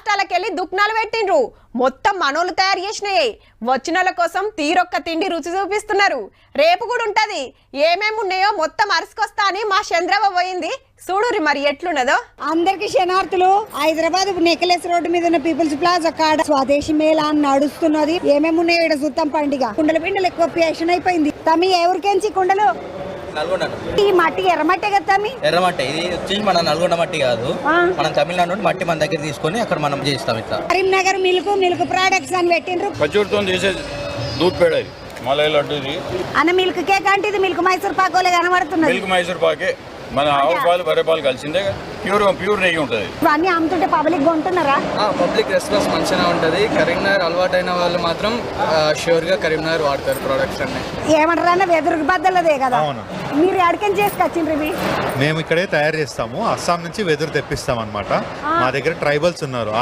రాష్ట్రాలకెళ్లి దుక్నాలు పెట్టిండ్రు. మొత్తం మనోళ్ళు తయారు చేసినాయి. వచ్చినోళ్ళ కోసం తీరొక్క తిండి రుచి చూపిస్తున్నారు. రేపు కూడా ఉంటది. ఏమేమి ఉన్నాయో మొత్తం అరుసుకొస్తా అని మా చంద్రబాబు పోయింది. చూడురి మరి ఎట్లున్నదో. అందరికి శనార్థులు. హైదరాబాద్ నెక్లెస్ రోడ్డు మీద ఉన్న పీపుల్స్ ప్లాజా కాడ స్వదేశీ మేళా నడుస్తున్నది. ఏమేమి ఉన్నాయో ఇక్కడ చూద్దాం. పండుగ కుండల పిండలు ఎక్కువ ప్యాషన్ అయిపోయింది. తమ్మి ఎవరికేంచి కుండలు ఈ మట్టి ఎర్రమట్టే కదా తమ్మి? ఎర్రమట్టి ఇది వచ్చి మన నల్గొండ మట్టి కాదు, మనం తమిళనాడు నుండి మట్టి మన దగ్గర తీసుకొని అక్కడ మనం చేస్తాం. ఇట్లా కరీంనగర్ మిల్క్ ప్రొడక్ట్స్ అని పెట్టిండ్రు. ఖర్జూర్తో చేసే దూద్ పేడ ఇది, మలై లడ్డు ఇది. అన్న మిల్క్ కేక్ అంటే ఇది మిల్క్ మైసూర్ పాకోలే కనబడుతున్నది. మిల్క్ మైసూర్ పాకే మన ఆవు పాలు బర్రె పాలు కలిసిందే ప్యూర్ నెయ్యి ఉంటుంది. ఇవన్నీ అమ్ముతుంటే పబ్లిక్ కొంటున్నారా? పబ్లిక్ రెస్పాన్స్ మంచిగా ఉంటుంది. కరీంనగర్ అలవాటైన వాళ్ళు మాత్రం ష్యూర్ గా కరీంనగర్ వాడతారు ప్రొడక్ట్స్ అన్ని. ఏమంటారు అన్న వెదురుకు బద్దలదే కదా. మీరు ఎక్కడికి చేసుకొచ్చిండ్రు? మేము ఇక్కడే తయారు చేస్తాము. అస్సాం నుంచి వెదురు తెప్పిస్తాం అన్నమాట. మా దగ్గర ట్రైబల్స్ ఉన్నారు.